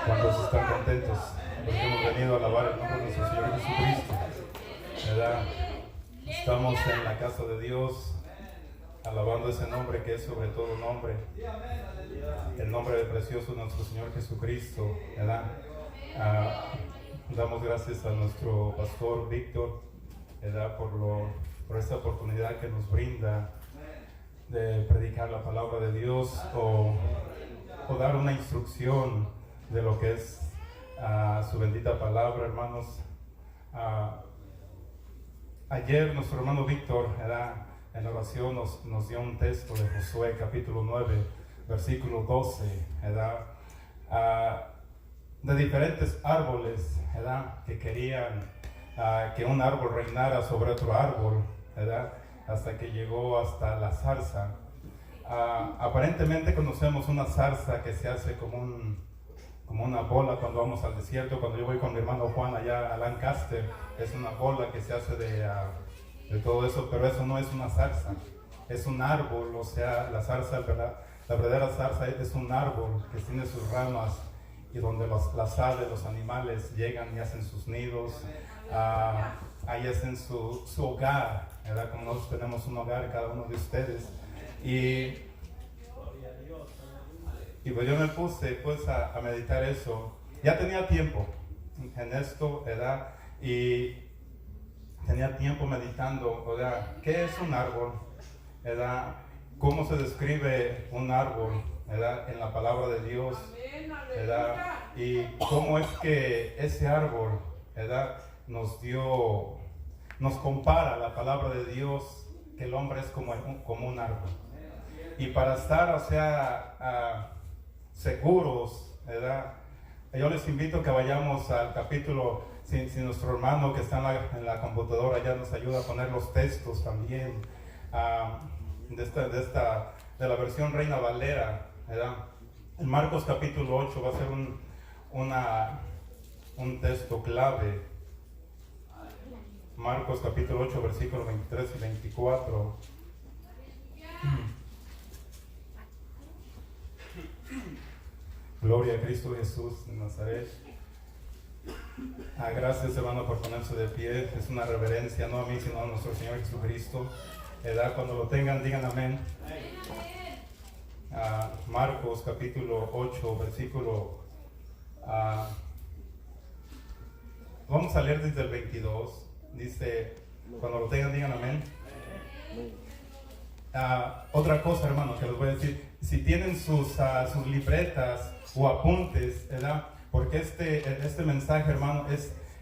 ¿Cuántos están contentos? Porque hemos venido a alabar el nombre de nuestro Señor Jesucristo, ¿verdad? Estamos en la casa de Dios, alabando ese nombre que es sobre todo nombre, el nombre precioso de nuestro Señor Jesucristo, ¿verdad? Damos gracias a nuestro pastor Víctor, ¿verdad? Por esta oportunidad que nos brinda de predicar la palabra de Dios o dar una instrucción de lo que es su bendita palabra, hermanos. Ayer nuestro hermano Víctor, en la oración nos dio un texto de Josué capítulo 9, versículo 12, de diferentes árboles, que querían que un árbol reinara sobre otro árbol, hasta que llegó hasta la zarza. Aparentemente conocemos una zarza que se hace como una bola cuando vamos al desierto. Cuando yo voy con mi hermano Juan allá a Lancaster, es una bola que se hace de todo eso, pero eso no es una zarza, es un árbol. O sea, la zarza, la verdadera zarza es un árbol que tiene sus ramas y donde las aves, los animales llegan y hacen sus nidos, ahí hacen su hogar, ¿verdad? Como nosotros tenemos un hogar, cada uno de ustedes. Y pues yo me puse pues a meditar eso. Ya tenía tiempo en esto, ¿verdad? Y tenía tiempo meditando, ¿verdad? ¿Qué es un árbol? ¿Verdad? ¿Cómo se describe un árbol, ¿verdad? En la palabra de Dios, ¿verdad? Y cómo es que ese árbol, ¿verdad? Nos compara la palabra de Dios, que el hombre es como un árbol. Y para estar, o sea, seguros, ¿verdad? Yo les invito a que vayamos al capítulo, si nuestro hermano que está en la computadora ya nos ayuda a poner los textos también, de la versión Reina Valera, ¿verdad? En Marcos capítulo 8 va a ser un texto clave. Marcos capítulo 8, versículos 23 y 24. Gloria a Cristo Jesús de Nazaret. Gracias, hermano, por ponerse de pie. Es una reverencia, no a mí, sino a nuestro Señor Jesucristo. Cuando lo tengan, digan amén. Marcos capítulo 8, versículo... vamos a leer desde el 22. Dice, cuando lo tengan, digan amén. Otra cosa, hermano, que les voy a decir. Si tienen sus libretas o apuntes, ¿verdad? Porque este mensaje, hermano,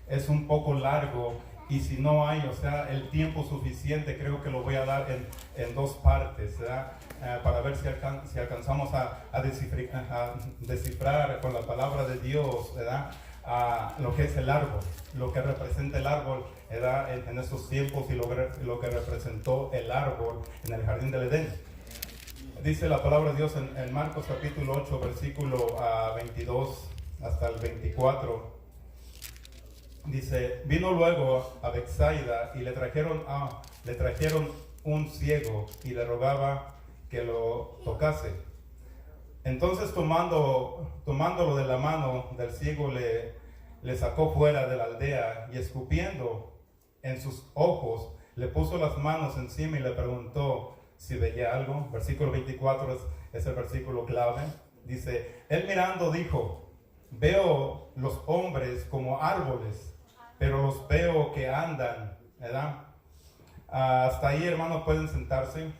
es un poco largo, y si no hay, o sea, el tiempo suficiente, creo que lo voy a dar en dos partes, ¿verdad? Para ver si alcanzamos a descifrar con la palabra de Dios, ¿verdad? Lo que es el árbol, lo que representa el árbol, ¿verdad? En estos tiempos, y lo que representó el árbol en el jardín del Edén. Dice la palabra de Dios en Marcos capítulo 8, versículo 22 hasta el 24. Dice, vino luego a Betsaida y le trajeron un ciego y le rogaba que lo tocase. Entonces tomándolo de la mano del ciego le sacó fuera de la aldea, y escupiendo en sus ojos le puso las manos encima y le preguntó si veía algo. Versículo 24 es el versículo clave. Dice, él mirando dijo, veo los hombres como árboles, pero los veo que andan, ¿verdad? Hasta ahí, hermano, pueden sentarse.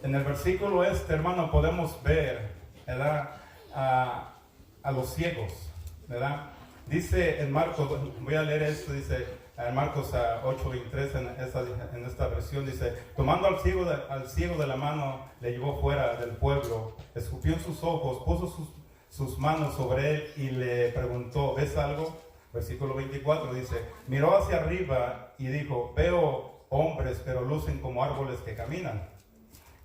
En el versículo hermano, podemos ver, ¿verdad? A los ciegos, ¿verdad? Dice en Marcos, voy a leer esto, dice en Marcos 8:23 en esta versión, dice, tomando al ciego de la mano, le llevó fuera del pueblo, escupió en sus ojos, puso sus manos sobre él y le preguntó, ¿ves algo? Versículo 24 dice, miró hacia arriba y dijo, veo hombres, pero lucen como árboles que caminan.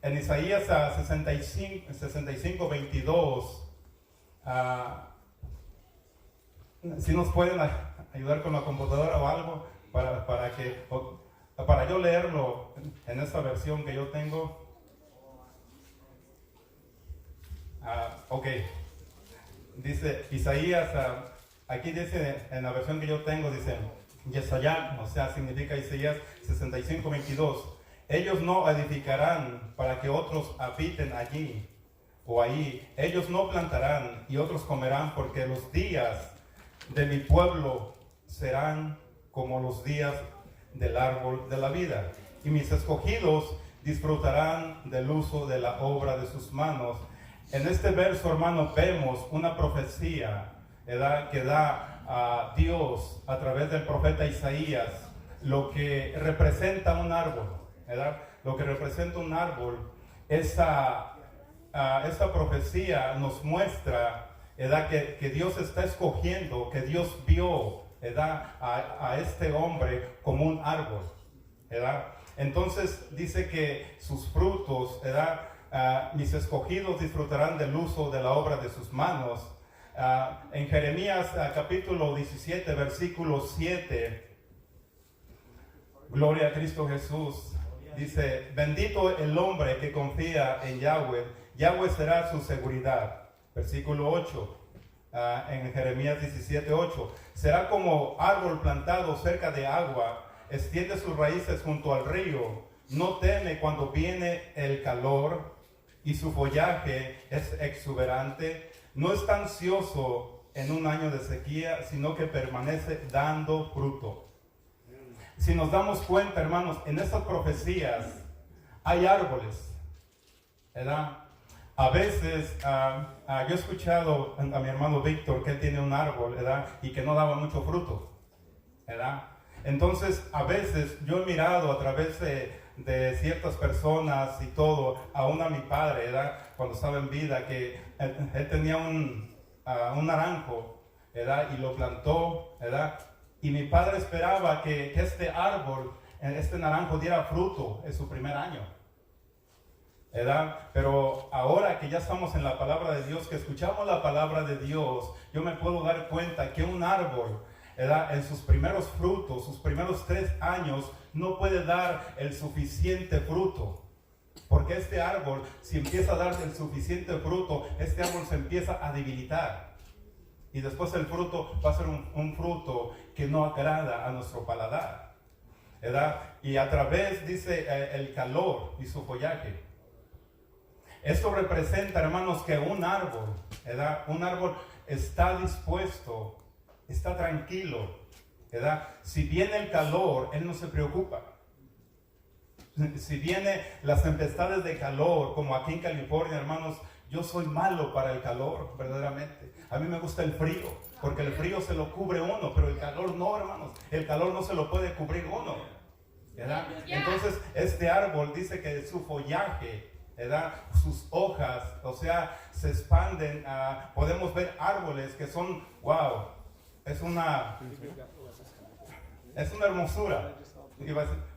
En Isaías 65:22, si nos pueden ayudar con la computadora o algo para yo leerlo en esta versión que yo tengo. Ok, Dice Isaías, aquí dice en la versión que yo tengo, dice Yesayá, o sea, significa Isaías 65:22. Ellos no edificarán para que otros habiten allí o ahí. Ellos no plantarán y otros comerán, porque los días de mi pueblo serán como los días del árbol de la vida. Y mis escogidos disfrutarán del uso de la obra de sus manos. En este verso, hermano, vemos una profecía, ¿verdad?, que da a Dios a través del profeta Isaías lo que representa un árbol, ¿verdad? Lo que representa un árbol. Esta profecía nos muestra, ¿verdad?, que Dios está escogiendo, que Dios vio, ¿verdad?, a este hombre como un árbol, ¿verdad? Entonces dice que sus frutos, ¿verdad?, mis escogidos disfrutarán del uso de la obra de sus manos. En Jeremías capítulo 17, versículo 7, gloria a Cristo Jesús, dice: bendito el hombre que confía en Yahweh, Yahweh será su seguridad. Versículo 8, en Jeremías 17, 8, será como árbol plantado cerca de agua, extiende sus raíces junto al río, no teme cuando viene el calor, y su follaje es exuberante, no está ansioso en un año de sequía, sino que permanece dando fruto. Si nos damos cuenta, hermanos, en estas profecías hay árboles, ¿verdad? A veces yo he escuchado a mi hermano Víctor que él tiene un árbol, ¿verdad?, y que no daba mucho fruto, ¿verdad? Entonces, a veces yo he mirado a través de ciertas personas y todo, aún a mi padre, ¿verdad?, cuando estaba en vida, que él tenía un naranjo, ¿verdad?, y lo plantó, ¿verdad?, y mi padre esperaba que este árbol, este naranjo, diera fruto en su primer año, ¿verdad? Pero ahora que ya estamos en la palabra de Dios, que escuchamos la palabra de Dios, yo me puedo dar cuenta que un árbol, ¿verdad?, en sus primeros frutos, sus primeros 3 años, no puede dar el suficiente fruto. Porque este árbol, si empieza a dar el suficiente fruto, este árbol se empieza a debilitar. Y después el fruto va a ser un fruto que no agrada a nuestro paladar, ¿verdad? Y a través, dice, el calor y su follaje. Esto representa, hermanos, que un árbol, ¿verdad?, un árbol está dispuesto, está tranquilo, ¿verdad? Si viene el calor, él no se preocupa. Si vienen las tempestades de calor, como aquí en California, hermanos, yo soy malo para el calor, verdaderamente. A mí me gusta el frío, porque el frío se lo cubre uno, pero el calor no, hermanos. El calor no se lo puede cubrir uno, ¿verdad? Entonces, este árbol dice que su follaje, ¿verdad?, sus hojas, o sea, se expanden. Podemos ver árboles que son, wow, es una hermosura,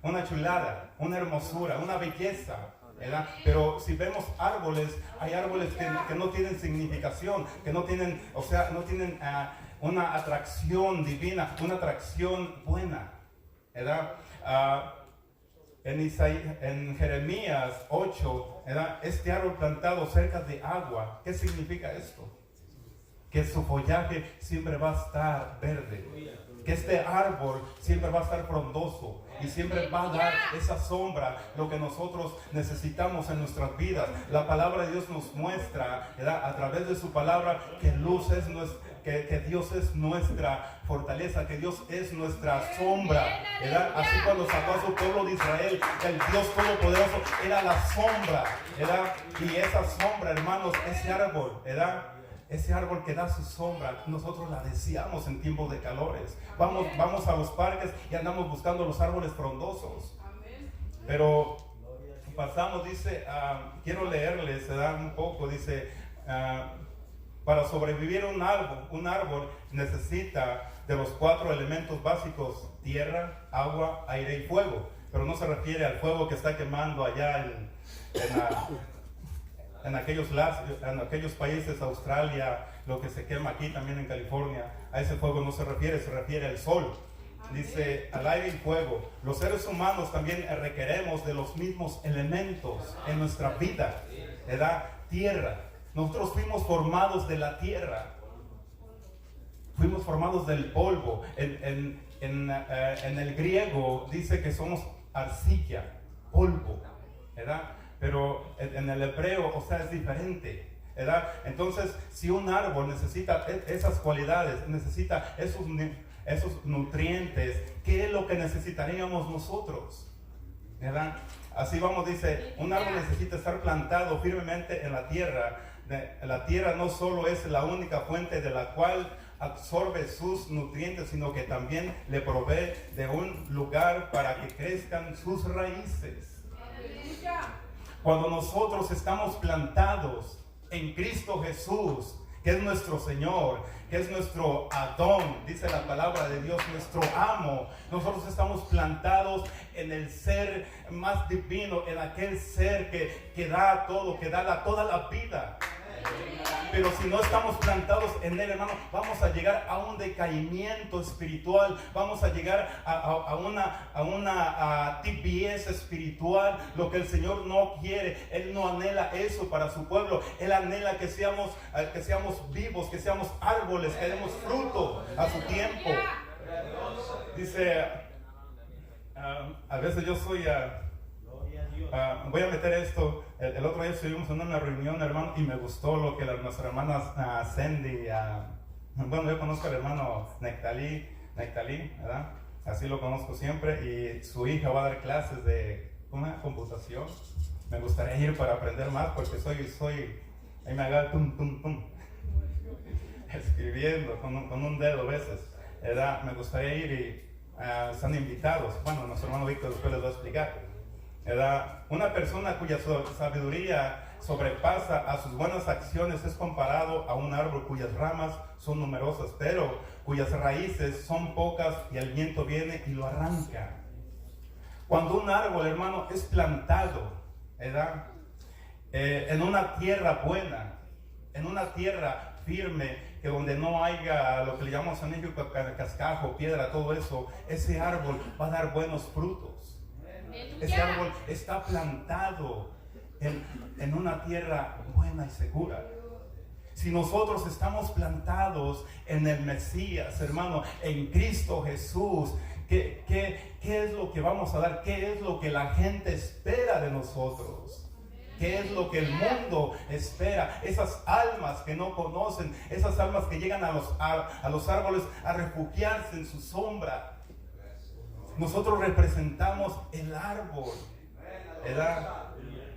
una chulada, una hermosura, una belleza, ¿verdad? Pero si vemos árboles, hay árboles que no tienen significación, que no tienen, o sea, no tienen una atracción divina, una atracción buena, ¿verdad? En Jeremías 8, ¿verdad?, este árbol plantado cerca de agua, ¿qué significa esto? Que su follaje siempre va a estar verde, que este árbol siempre va a estar frondoso y siempre va a dar esa sombra, lo que nosotros necesitamos en nuestras vidas. La palabra de Dios nos muestra, ¿verdad?, a través de su palabra, que que Dios es nuestra fortaleza, que Dios es nuestra sombra, ¿verdad? Así cuando sacó a su pueblo de Israel, el Dios Todopoderoso era la sombra, ¿verdad? Y esa sombra, hermanos, ese árbol, ¿verdad?, ese árbol que da su sombra, nosotros la deseamos en tiempos de calores. Vamos a los parques y andamos buscando los árboles frondosos. Pero pasamos, dice, quiero leerles, se da un poco, dice, para sobrevivir un árbol necesita de los 4 elementos básicos: tierra, agua, aire y fuego. Pero no se refiere al fuego que está quemando allá en aquellos países, Australia, lo que se quema aquí también en California. A ese fuego no se refiere al sol. Dice al aire y fuego. Los seres humanos también requeremos de los mismos elementos en nuestra vida, ¿verdad? Tierra. Nosotros fuimos formados de la tierra, fuimos formados del polvo. En el griego dice que somos arcilla, polvo, ¿verdad? Pero en el hebreo, o sea, es diferente, ¿verdad? Entonces, si un árbol necesita esas cualidades, necesita esos nutrientes, ¿qué es lo que necesitaríamos nosotros? ¿Verdad? Así vamos, dice, un árbol necesita estar plantado firmemente en la tierra. La tierra no solo es la única fuente de la cual absorbe sus nutrientes, sino que también le provee de un lugar para que crezcan sus raíces. Cuando nosotros estamos plantados en Cristo Jesús, que es nuestro Señor, que es nuestro Adón, dice la palabra de Dios, nuestro amo, nosotros estamos plantados en el ser más divino, en aquel ser que da todo, que da toda la vida. Pero si no estamos plantados en Él, hermano, vamos a llegar a un decaimiento espiritual, vamos a llegar a una tibieza espiritual, lo que el Señor no quiere. Él no anhela eso para su pueblo. Él anhela que seamos vivos, que seamos árboles, que demos fruto a su tiempo. Dice, a veces yo soy... voy a meter esto. El otro día estuvimos en una reunión, hermano, y me gustó lo que nuestra hermana Sandy, bueno, yo conozco al hermano Nectalí, ¿verdad? Así lo conozco siempre, y su hija va a dar clases de una computación. Me gustaría ir para aprender más, porque ahí me agarra escribiendo con un dedo a veces, ¿verdad? Me gustaría ir y están invitados. Bueno, nuestro hermano Víctor después les va a explicar. ¿Verdad? Una persona cuya sabiduría sobrepasa a sus buenas acciones es comparado a un árbol cuyas ramas son numerosas, pero cuyas raíces son pocas y el viento viene y lo arranca. Cuando un árbol, hermano, es plantado, ¿verdad? En una tierra buena, en una tierra firme, que donde no haya lo que le llamamos en México cascajo, piedra, todo eso, ese árbol va a dar buenos frutos. Ese árbol está plantado en una tierra buena y segura. Si nosotros estamos plantados en el Mesías, hermano, en Cristo Jesús, ¿qué es lo que vamos a dar? ¿Qué es lo que la gente espera de nosotros? ¿Qué es lo que el mundo espera? Esas almas que no conocen, esas almas que llegan a los árboles a refugiarse en su sombra. Nosotros representamos el árbol, ¿verdad?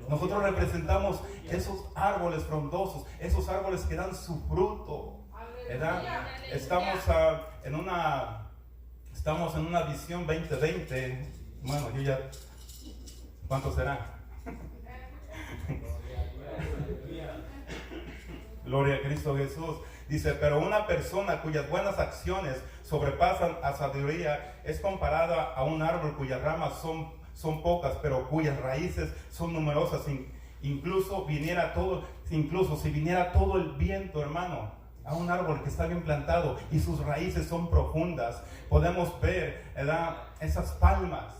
Nosotros representamos esos árboles frondosos, esos árboles que dan su fruto, ¿verdad? Estamos en una visión 2020. Bueno, ¿cuánto será? Gloria a Cristo Jesús. Dice, pero una persona cuyas buenas acciones sobrepasan a sabiduría es comparada a un árbol cuyas ramas son pocas, pero cuyas raíces son numerosas. Incluso si viniera todo el viento, hermano, a un árbol que está bien plantado y sus raíces son profundas, podemos ver, ¿verdad? Esas palmas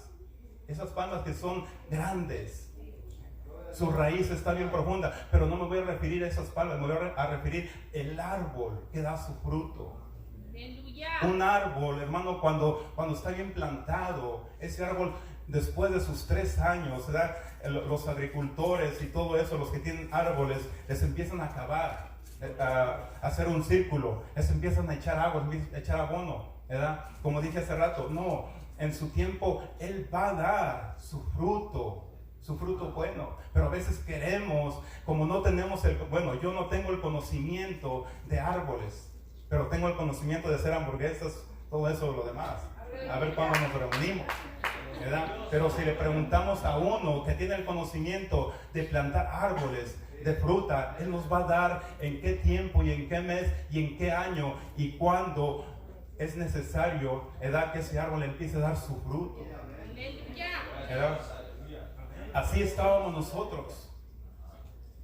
que son grandes. Su raíz está bien profunda, pero no me voy a referir a esas palmas, me voy a referir al árbol que da su fruto. Un árbol, hermano, cuando está bien plantado, ese árbol después de sus 3 años, ¿verdad? Los agricultores y todo eso, los que tienen árboles, les empiezan a cavar, a hacer un círculo, les empiezan a echar agua, a echar abono, ¿verdad? Como dije hace rato, no, en su tiempo Él va a dar su fruto bueno, pero a veces queremos, como no tenemos yo no tengo el conocimiento de árboles, pero tengo el conocimiento de hacer hamburguesas, todo eso, lo demás. A ver cuándo nos reunimos, ¿verdad? Pero si le preguntamos a uno que tiene el conocimiento de plantar árboles de fruta, Él nos va a dar en qué tiempo y en qué mes y en qué año y cuándo es necesario, ¿verdad? Que ese árbol empiece a dar su fruto, ¿verdad? Así estábamos nosotros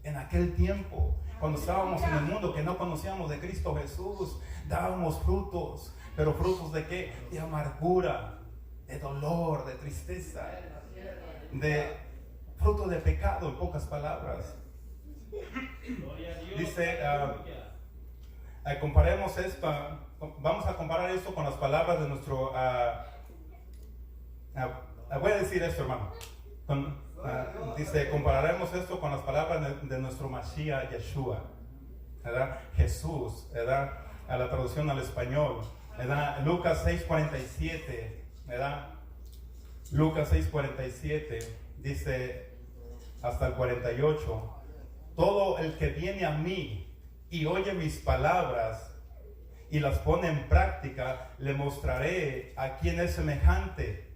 en aquel tiempo, cuando estábamos en el mundo que no conocíamos de Cristo Jesús. Dábamos frutos, pero frutos ¿de qué? De amargura, de dolor, de tristeza, de fruto de pecado, en pocas palabras. Dice Comparemos esto, vamos a comparar esto con las palabras de nuestro, voy a decir esto, hermano. Dice, compararemos esto con las palabras de nuestro Mashiach Yeshua, ¿verdad? Jesús, ¿verdad? A la traducción al español, ¿verdad? Lucas 6:47, ¿verdad? Lucas 6:47 dice hasta el 48: todo el que viene a mí y oye mis palabras y las pone en práctica, le mostraré a quién es semejante.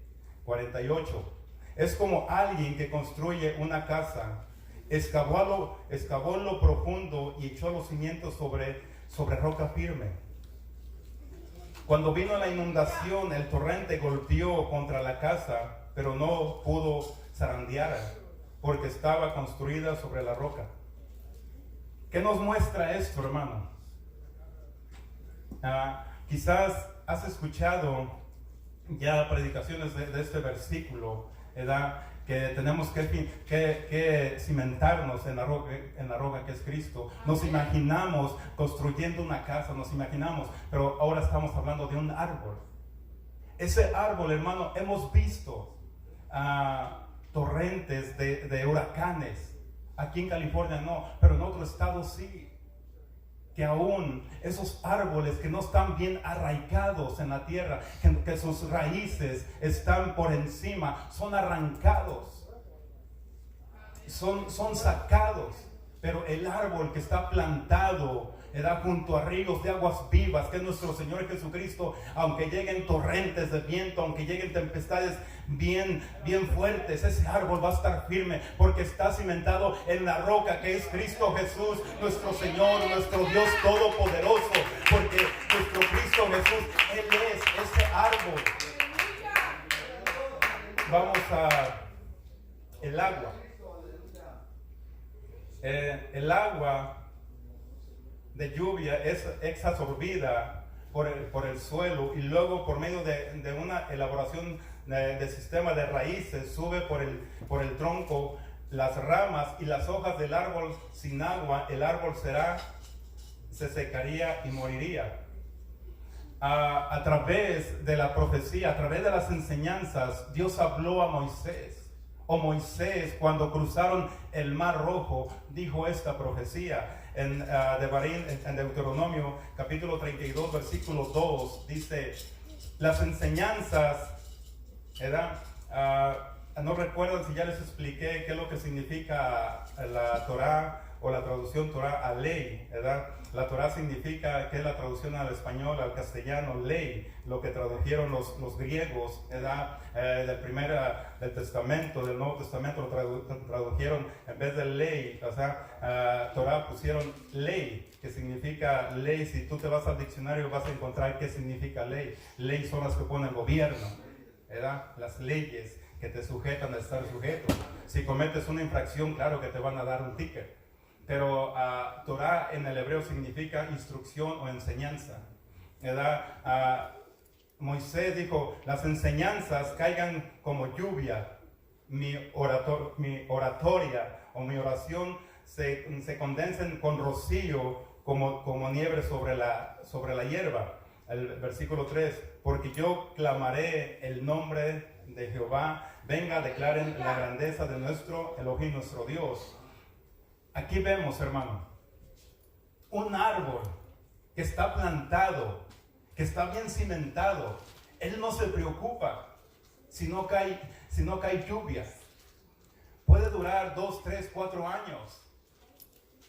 48. Es como alguien que construye una casa, excavó en lo profundo y echó los cimientos sobre roca firme. Cuando vino la inundación, el torrente golpeó contra la casa, pero no pudo zarandear, porque estaba construida sobre la roca. ¿Qué nos muestra esto, hermano? Quizás has escuchado ya predicaciones de este versículo, ¿verdad? Que tenemos que cimentarnos en la roca que es Cristo. Nos imaginamos construyendo una casa, nos imaginamos, pero ahora estamos hablando de un árbol. Ese árbol, hermano, hemos visto torrentes de huracanes. Aquí en California no, pero en otros estados sí. Que aún esos árboles que no están bien arraigados en la tierra, que sus raíces están por encima, son arrancados, son sacados. Pero el árbol que está plantado junto a ríos de aguas vivas, que es nuestro Señor Jesucristo, aunque lleguen torrentes de viento, aunque lleguen tempestades bien fuertes, ese árbol va a estar firme, porque está cimentado en la roca que es Cristo Jesús, nuestro Señor, nuestro Dios Todopoderoso, porque nuestro Cristo Jesús, Él es ese árbol. Vamos a el agua. El agua de lluvia es absorbida por el suelo y luego por medio de una elaboración de sistema de raíces sube por el tronco, las ramas y las hojas del árbol. Sin agua el árbol se secaría y moriría. A través de la profecía, a través de las enseñanzas, Dios habló a Moisés. Moisés, cuando cruzaron el Mar Rojo, dijo esta profecía. En Deuteronomio capítulo 32 versículo 2 dice: las enseñanzas, ¿verdad? No recuerdan si ya les expliqué qué es lo que significa la Torah o la traducción Torah a ley, ¿verdad? La Torah significa, que es la traducción al español, al castellano, ley, lo que tradujeron los griegos, ¿verdad? Del Testamento, del Nuevo Testamento, lo tradujeron en vez de ley, o sea, Torah pusieron ley, que significa ley. Si tú te vas al diccionario vas a encontrar qué significa ley. Ley son las que pone el gobierno, ¿verdad? Las leyes que te sujetan a estar sujeto. Si cometes una infracción, claro que te van a dar un ticket. Pero Torah en el hebreo significa instrucción o enseñanza, ¿verdad? Moisés dijo: las enseñanzas caigan como lluvia, mi oratoria o mi oración se condensen con rocío como nieve sobre la hierba. El versículo 3: porque yo clamaré el nombre de Jehová, venga, declaren la grandeza de nuestro Elohim, nuestro Dios. Aquí vemos, hermano, un árbol que está plantado, que está bien cimentado. Él no se preocupa si no cae lluvia. Puede durar 2, 3, 4 años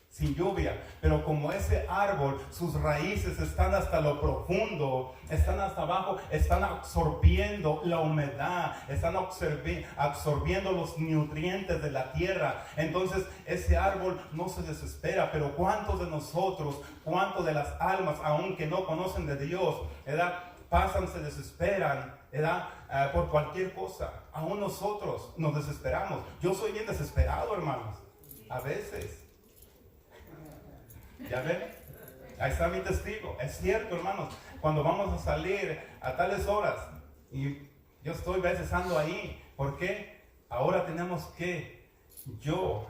sin lluvia, pero como ese árbol, sus raíces están hasta lo profundo, están hasta abajo, están absorbiendo la humedad, están absorbiendo los nutrientes de la tierra. Entonces ese árbol no se desespera. Pero ¿cuántos de nosotros, cuántos de las almas, aunque no conocen de Dios, ¿verdad?, pasan, se desesperan, ¿verdad?, por cualquier cosa? Aún nosotros nos desesperamos. Yo soy bien desesperado, hermanos, a veces. ¿Ya ven? Ahí está mi testigo. Es cierto, hermanos. Cuando vamos a salir a tales horas, y yo estoy a veces ando ahí. ¿Por qué? Ahora tenemos que,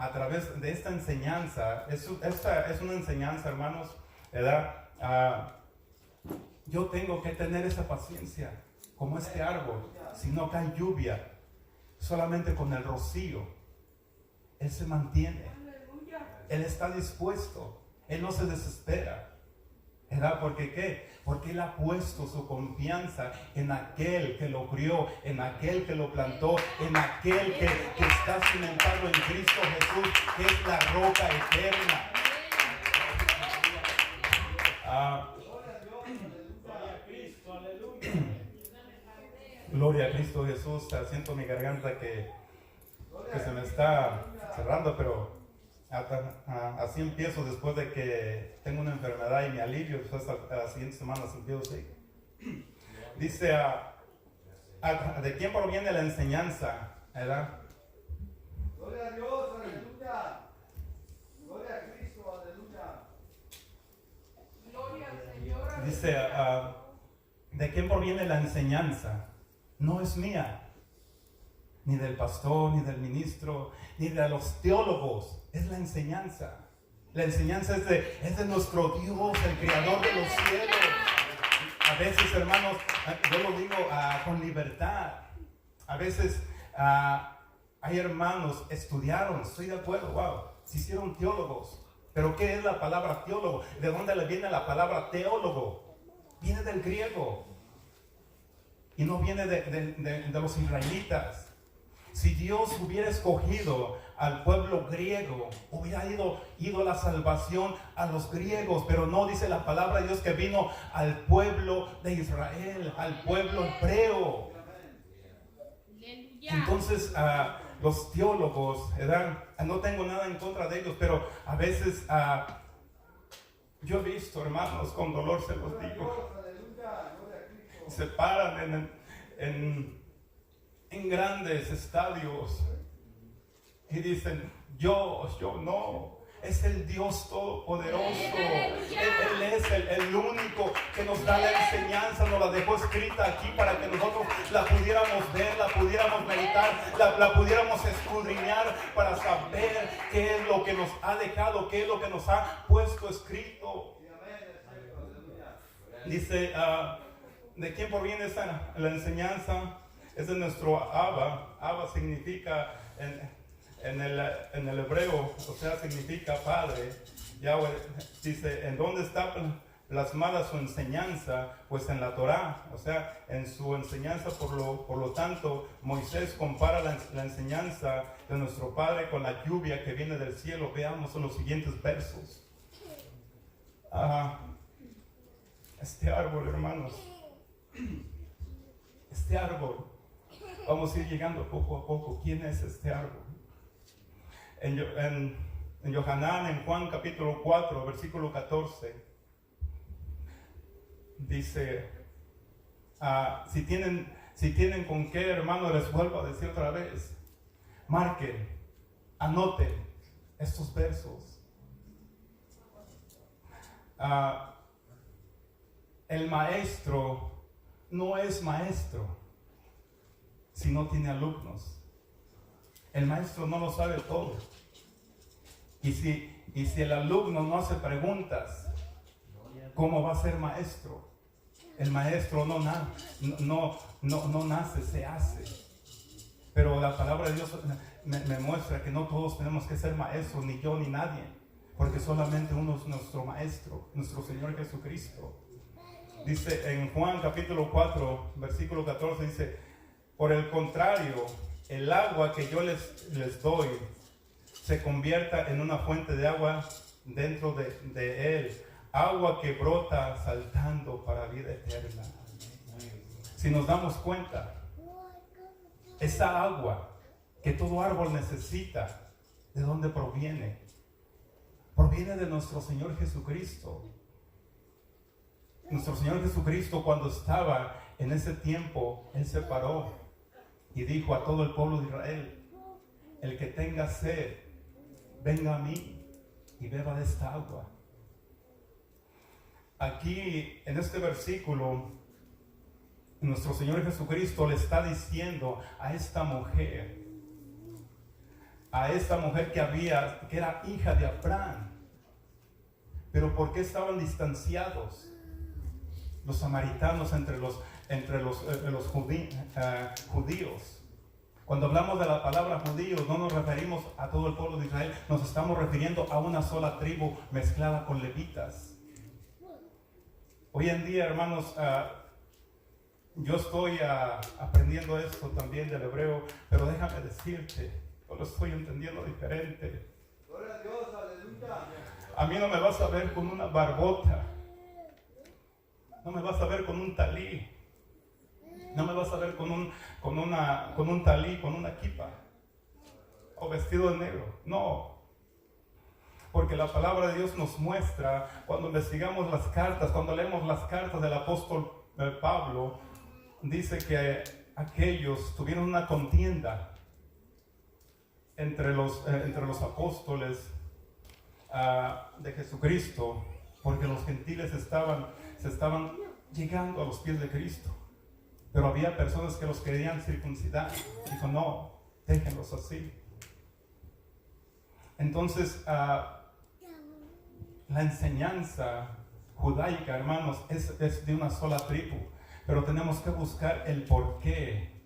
a través de esta enseñanza, esta es una enseñanza, hermanos, ¿verdad?, Yo tengo que tener esa paciencia, como este árbol. Si no cae lluvia, solamente con el rocío, Él se mantiene. Él está dispuesto. Él no se desespera. ¿Verdad? ¿Porque qué? Porque Él ha puesto su confianza en aquel que lo crió, en aquel que lo plantó, en aquel que está cimentado en Cristo Jesús, que es la roca eterna. Gloria a Cristo Jesús. Siento mi garganta que se me está cerrando, pero así empiezo después de que tengo una enfermedad y me alivio. Después a la siguiente semana empiezo así. Dice, ¿de quién proviene la enseñanza? ¿Verdad? Gloria a Dios, aleluya. Gloria a Cristo, aleluya. Gloria al Señor. Dice, ¿de quién proviene la enseñanza? No es mía, ni del pastor, ni del ministro, ni de los teólogos. Es la enseñanza. La enseñanza es de nuestro Dios, el creador de los cielos. A veces, hermanos, yo lo digo con libertad. A veces hay hermanos, estudiaron, estoy de acuerdo, wow, se hicieron teólogos. Pero ¿qué es la palabra teólogo? ¿De dónde le viene la palabra teólogo? Viene del griego. Y no viene de los israelitas. Si Dios hubiera escogido al pueblo griego, hubiera ido la salvación a los griegos. Pero no, dice la palabra de Dios que vino al pueblo de Israel, al pueblo hebreo. Entonces, los teólogos, ¿verdad? No tengo nada en contra de ellos, pero a veces yo he visto, hermanos, con dolor se los digo, se paran en grandes estadios y dicen, yo no, es el Dios Todopoderoso. Él es el único que nos da la enseñanza, nos la dejó escrita aquí para que nosotros la pudiéramos ver, la pudiéramos meditar, la pudiéramos escudriñar para saber qué es lo que nos ha dejado, qué es lo que nos ha puesto escrito. Dice, ¿de quién proviene la enseñanza? Es de nuestro Abba. Abba significa en el hebreo, o sea, significa padre. Yahweh dice, ¿en dónde está plasmada su enseñanza? Pues en la Torá, o sea, en su enseñanza. Por lo tanto, Moisés compara la enseñanza de nuestro Padre con la lluvia que viene del cielo. Veamos en los siguientes versos. Este árbol, hermanos, este árbol, vamos a ir llegando poco a poco. ¿Quién es este árbol? En Yohanan, en Juan capítulo 4, versículo 14, dice, si tienen con qué, hermano, les vuelvo a decir otra vez, marquen, anoten estos versos. El maestro no es maestro si no tiene alumnos. El maestro no lo sabe todo. Y si el alumno no hace preguntas, ¿cómo va a ser maestro? El maestro no nace, se hace. Pero la palabra de Dios me muestra que no todos tenemos que ser maestros, ni yo ni nadie, porque solamente uno es nuestro maestro, nuestro Señor Jesucristo. Dice en Juan capítulo 4, versículo 14, dice, por el contrario, el agua que yo les doy se convierta en una fuente de agua dentro de él, agua que brota saltando para vida eterna. Si nos damos cuenta, esa agua que todo árbol necesita, ¿de dónde proviene? Proviene de nuestro Señor Jesucristo. Nuestro Señor Jesucristo, cuando estaba en ese tiempo, Él se paró y dijo a todo el pueblo de Israel, el que tenga sed, venga a mí y beba de esta agua. Aquí en este versículo, nuestro Señor Jesucristo le está diciendo a esta mujer que era hija de Abraham, Pero ¿por qué estaban distanciados los samaritanos entre los judíos? Cuando hablamos de la palabra judíos, no nos referimos a todo el pueblo de Israel, nos estamos refiriendo a una sola tribu mezclada con levitas. Hoy en día, hermanos, yo estoy aprendiendo esto también del hebreo, pero déjame decirte, yo lo estoy entendiendo diferente. Gloria a Dios, aleluya. A mí no me vas a ver con una barbota, no me vas a ver con un talí, no me vas a ver con un talí, con una kipa o vestido de negro. No, porque la palabra de Dios nos muestra, cuando investigamos las cartas, cuando leemos las cartas del apóstol Pablo, dice que aquellos tuvieron una contienda entre los apóstoles de Jesucristo, porque los gentiles se estaban llegando a los pies de Cristo, pero había personas que los querían circuncidar. Dijo, no, déjenlos así. Entonces la enseñanza judaica, hermanos, es de una sola tribu, pero tenemos que buscar el porqué,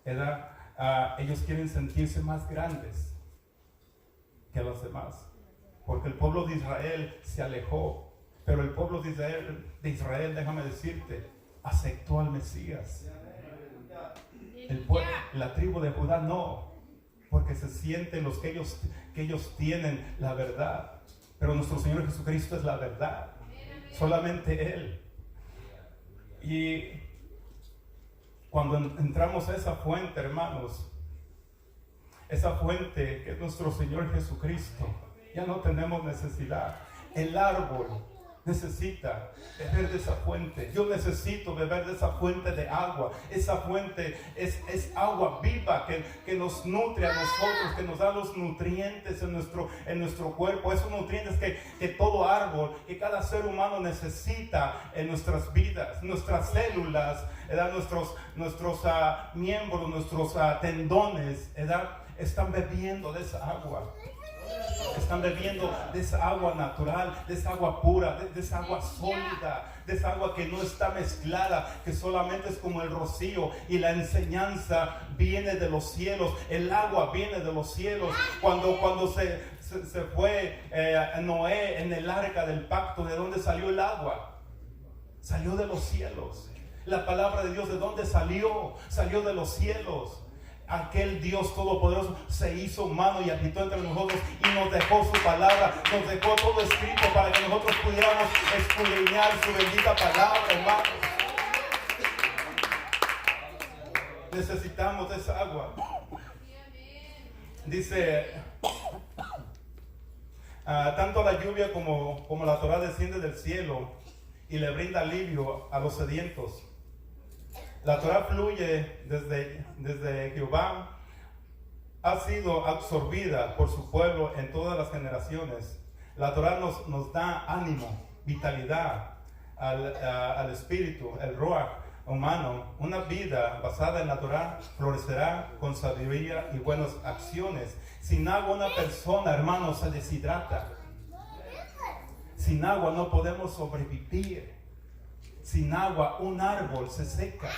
¿verdad? Ellos quieren sentirse más grandes que los demás, porque el pueblo de Israel se alejó, pero el pueblo de Israel, déjame decirte, aceptó al Mesías. La tribu de Judá no, porque se sienten los que ellos tienen la verdad, pero nuestro Señor Jesucristo es la verdad, solamente Él. Y cuando entramos a esa fuente, hermanos, esa fuente que es nuestro Señor Jesucristo, ya no tenemos necesidad. El árbol necesita beber de esa fuente. Yo necesito beber de esa fuente de agua. Esa fuente es agua viva que nos nutre a nosotros, que nos da los nutrientes en nuestro cuerpo. Esos nutrientes que todo árbol, que cada ser humano necesita en nuestras vidas, nuestras células, nuestros miembros, nuestros tendones, están bebiendo de esa agua. Están bebiendo de esa agua natural, de esa agua pura, de esa agua sólida, de esa agua que no está mezclada, que solamente es como el rocío. Y la enseñanza viene de los cielos, el agua viene de los cielos. Cuando se fue Noé en el arca del pacto, ¿de dónde salió el agua? Salió de los cielos. La palabra de Dios, ¿de dónde salió? Salió de los cielos. Aquel Dios todopoderoso se hizo humano y habitó entre nosotros y nos dejó su palabra, nos dejó todo escrito para que nosotros pudiéramos escudriñar su bendita palabra, hermanos. Necesitamos esa agua. Dice, tanto la lluvia como la Torá desciende del cielo y le brinda alivio a los sedientos. La Torá fluye desde Jehová, ha sido absorbida por su pueblo en todas las generaciones. La Torá nos da ánimo, vitalidad al espíritu, el ruach humano. Una vida basada en la Torá florecerá con sabiduría y buenas acciones. Sin agua una persona, hermano, se deshidrata. Sin agua no podemos sobrevivir. Sin agua un árbol se seca.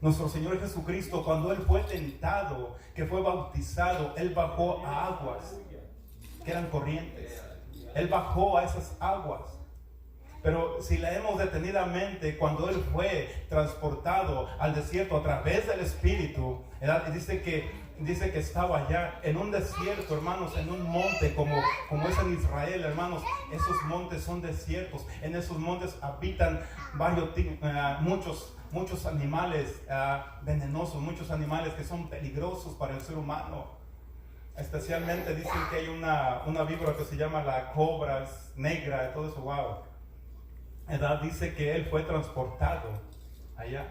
Nuestro Señor Jesucristo, cuando Él fue tentado, que fue bautizado, Él bajó a aguas que eran corrientes. Él bajó a esas aguas. Pero si leemos detenidamente, cuando Él fue transportado al desierto a través del Espíritu, dice que estaba allá en un desierto, hermanos, en un monte como es en Israel, hermanos. Esos montes son desiertos. En esos montes habitan muchos animales venenosos, muchos animales que son peligrosos para el ser humano. Especialmente dicen que hay una víbora que se llama la cobra negra y todo eso, wow. Dice que Él fue transportado allá.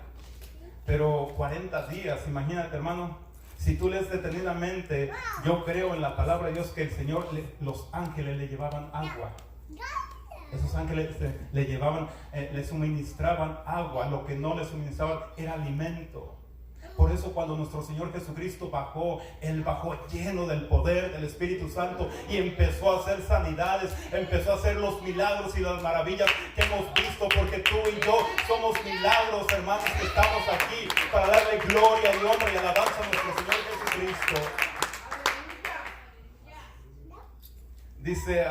Pero 40 días, imagínate, hermano. Si tú lees detenidamente, yo creo en la palabra de Dios que el Señor, los ángeles le llevaban agua. Esos ángeles le llevaban, le suministraban agua. Lo que no le suministraban era alimento. Por eso cuando nuestro Señor Jesucristo bajó, Él bajó lleno del poder del Espíritu Santo y empezó a hacer sanidades, empezó a hacer los milagros y las maravillas que hemos visto, porque tú y yo somos milagros, hermanos, que estamos aquí para darle gloria y honra y alabanza a nuestro Señor Jesucristo. Dice,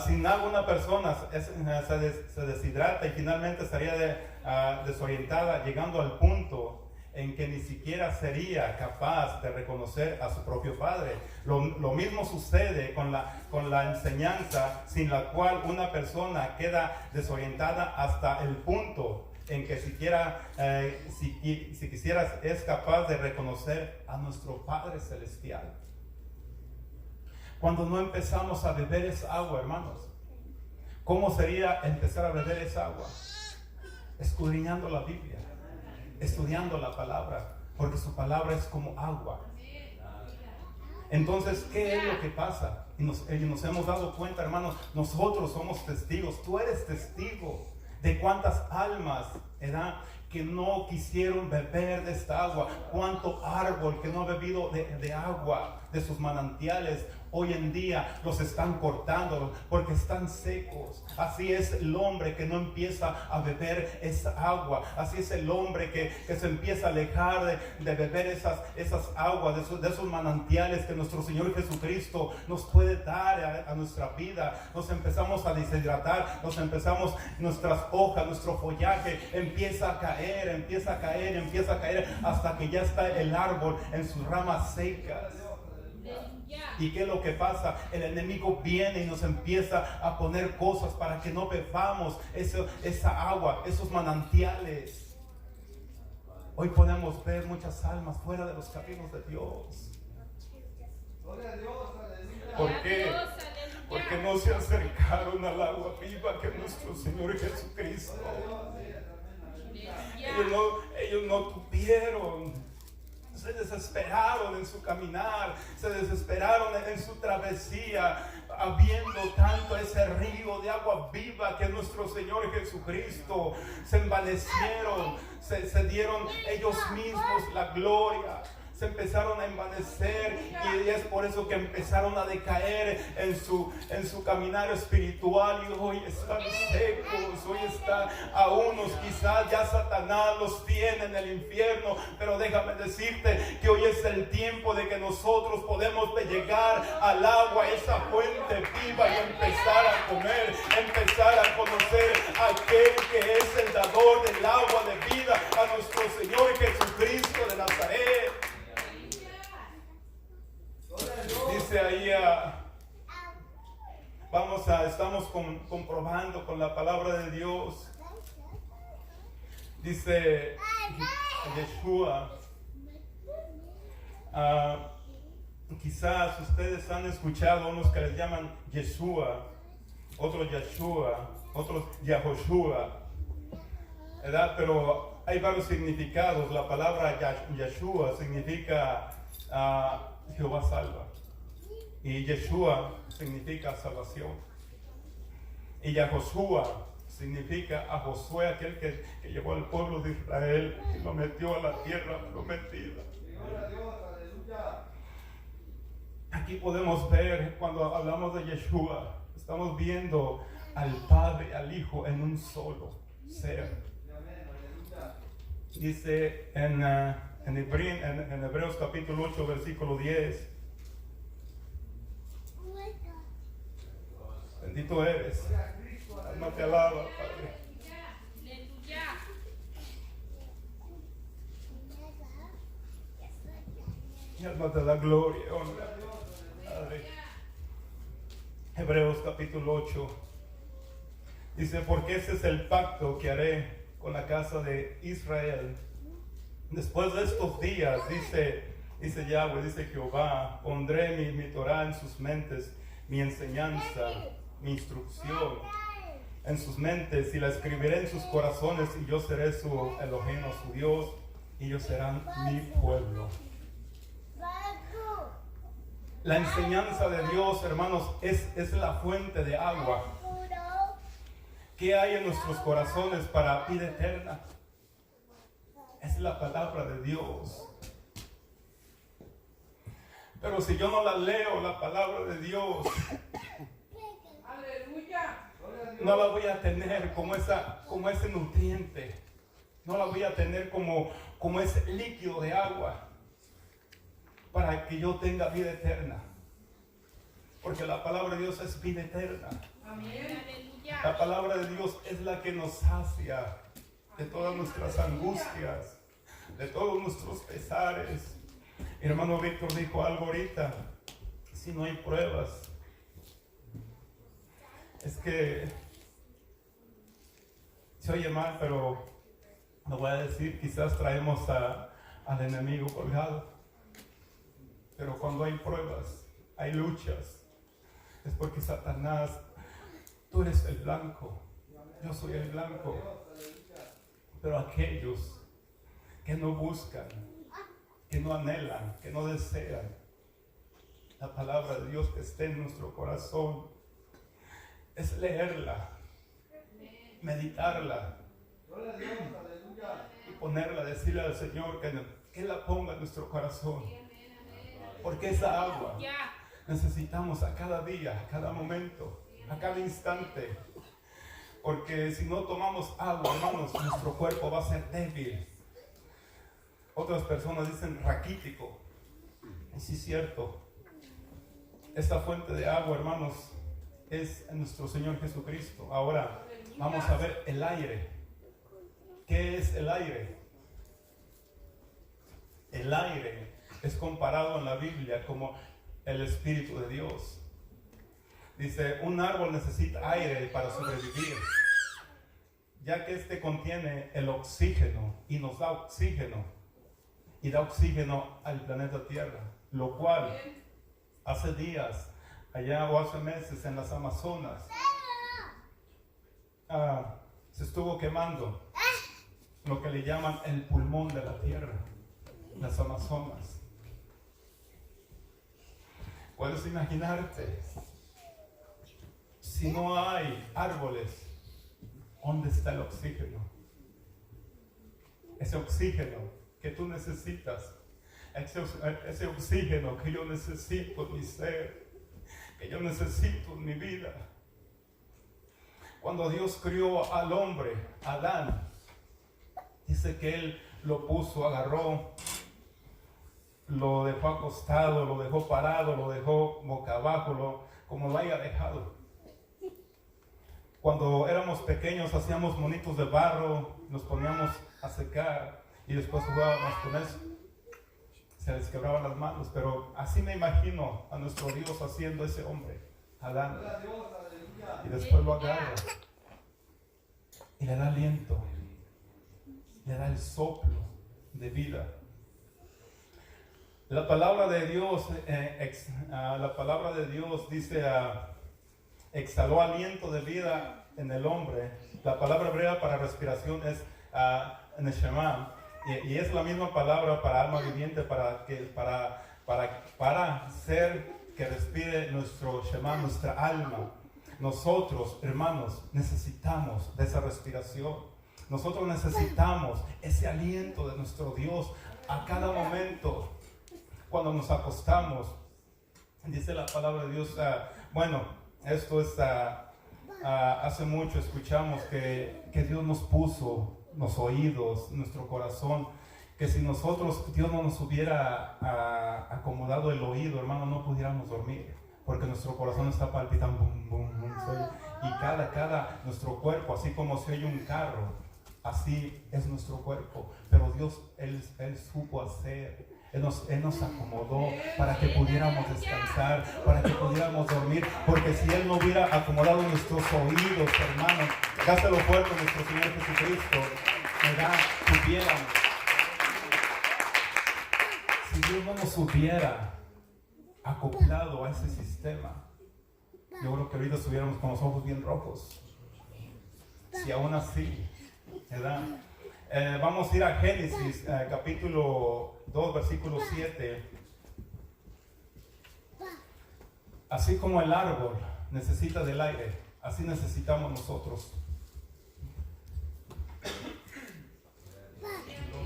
sin agua una persona se deshidrata y finalmente estaría desorientada, llegando al punto en que ni siquiera sería capaz de reconocer a su propio padre. Lo mismo sucede con la enseñanza, sin la cual una persona queda desorientada hasta el punto en que si quisieras es capaz de reconocer a nuestro Padre Celestial. Cuando no empezamos a beber esa agua, hermanos, ¿cómo sería empezar a beber esa agua? Escudriñando la Biblia, estudiando la palabra, porque su palabra es como agua. Entonces, ¿qué es lo que pasa? Y nos hemos dado cuenta, hermanos, nosotros somos testigos, tú eres testigo de cuántas almas, ¿verdad?, que no quisieron beber de esta agua, cuánto árbol que no ha bebido de agua, de sus manantiales, hoy en día los están cortando porque están secos. Así es el hombre que no empieza a beber esa agua, así es el hombre que se empieza a alejar de beber esas aguas, de esos manantiales que nuestro Señor Jesucristo nos puede dar a nuestra vida. Nos empezamos a deshidratar, nuestras hojas, nuestro follaje empieza a caer, hasta que ya está el árbol en sus ramas secas. ¿Y qué es lo que pasa? El enemigo viene y nos empieza a poner cosas para que no bebamos esa agua, esos manantiales. Hoy podemos ver muchas almas fuera de los caminos de Dios. ¿Por qué? Porque no se acercaron al agua viva que es nuestro Señor Jesucristo. Ellos no tuvieron. Se desesperaron en su caminar, se desesperaron en su travesía, habiendo tanto ese río de agua viva que es nuestro Señor Jesucristo. Se envanecieron, se dieron ellos mismos la gloria. Se empezaron a envanecer y es por eso que empezaron a decaer en su caminar espiritual, y hoy están secos. Hoy está a unos, quizás ya Satanás los tiene en el infierno, pero déjame decirte que hoy es el tiempo de que nosotros podemos llegar al agua, esa fuente viva, y empezar a comer, empezar a conocer a aquel que es el dador del agua de vida, a nuestro Señor Jesucristo de Nazaret. Dice ahí, estamos comprobando con la palabra de Dios. Dice Yeshua, quizás ustedes han escuchado unos que les llaman Yeshua, otros Yeshua, otros Yahoshua, ¿verdad? Pero hay varios significados. La palabra Yeshua significa Jehová salva, y Yeshua significa salvación, y Yahoshua significa a Josué, aquel que llevó al pueblo de Israel y lo metió a la tierra prometida. Aquí podemos ver, cuando hablamos de Yeshua, estamos viendo al Padre, al Hijo en un solo ser. Dice en Hebreos capítulo 8 versículo 10: bendito eres, alma te alaba, Padre. Mi alma te da gloria y honra, Padre. Hebreos capítulo 8 dice: porque ese es el pacto que haré con la casa de Israel después de estos días, dice Yahweh, dice Jehová, pondré mi Torah en sus mentes, mi enseñanza, mi instrucción en sus mentes, y la escribiré en sus corazones, y yo seré su Elohim, su Dios, y ellos serán mi pueblo. La enseñanza de Dios, hermanos, es la fuente de agua ¿Qué hay en nuestros corazones para vida eterna? Es la palabra de Dios. Pero si yo no la leo, la palabra de Dios, aleluya, no la voy a tener como ese nutriente. No la voy a tener como ese líquido de agua para que yo tenga vida eterna. Porque la palabra de Dios es vida eterna. amén, aleluya. La palabra de Dios es la que nos sacia de todas nuestras angustias, de todos nuestros pesares. Mi hermano Víctor dijo algo ahorita: si no hay pruebas, es que se oye mal, pero lo voy a decir, quizás traemos al enemigo colgado. Pero cuando hay pruebas, hay luchas, es porque Satanás, tú eres el blanco, yo soy el blanco. Pero aquellos que no buscan, que no anhelan, que no desean la palabra de Dios que esté en nuestro corazón, es leerla, meditarla y ponerla, decirle al Señor que la ponga en nuestro corazón. Porque esa agua necesitamos a cada día, a cada momento, a cada instante. Porque si no tomamos agua, hermanos, nuestro cuerpo va a ser débil. Otras personas dicen raquítico. Y sí es cierto. Esta fuente de agua, hermanos, es nuestro Señor Jesucristo. Ahora vamos a ver el aire. ¿Qué es el aire? El aire es comparado en la Biblia como el Espíritu de Dios. Dice, un árbol necesita aire para sobrevivir, ya que este contiene el oxígeno y nos da oxígeno y da oxígeno al planeta Tierra, lo cual hace días, allá o hace meses en las Amazonas, se estuvo quemando lo que le llaman el pulmón de la Tierra, las Amazonas. ¿Puedes imaginarte? Si no hay árboles, ¿dónde está el oxígeno? Ese oxígeno que tú necesitas, ese oxígeno que yo necesito en mi ser, que yo necesito en mi vida. Cuando Dios crió al hombre, Adán, dice que Él lo puso, agarró, lo dejó acostado, lo dejó parado, lo dejó boca abajo, como lo haya dejado. Cuando éramos pequeños hacíamos monitos de barro, nos poníamos a secar y después jugábamos con eso. Se les quebraban las manos, pero así me imagino a nuestro Dios haciendo ese hombre, Adán. Y después lo agarra y le da aliento, le da el soplo de vida. La palabra de Dios, dice, exhaló aliento de vida en el hombre. La palabra hebrea para respiración es neshama, y es la misma palabra para alma viviente, para hacer que respire nuestro shema, nuestra alma. Nosotros, hermanos, necesitamos de esa respiración. Nosotros necesitamos ese aliento de nuestro Dios a cada momento. Cuando nos acostamos, dice la palabra de Dios, esto es, hace mucho escuchamos que Dios nos puso los oídos, nuestro corazón, que si Dios no nos hubiera acomodado el oído, hermano, no pudiéramos dormir, porque nuestro corazón está palpitando, bum, bum, bum, y cada nuestro cuerpo, así como se oye un carro, así es nuestro cuerpo, pero Dios, Él supo hacer. Él nos acomodó para que pudiéramos descansar, para que pudiéramos dormir, porque si Él no hubiera acomodado nuestros oídos, hermanos, dáselo fuerte a nuestro Señor Jesucristo, supiéramos. Si Dios no nos hubiera acoplado a ese sistema, yo creo que ahorita estuviéramos con los ojos bien rojos. Si aún así, ¿verdad? Vamos a ir a Génesis, capítulo 2, versículo 7. Así como el árbol necesita del aire, así necesitamos nosotros.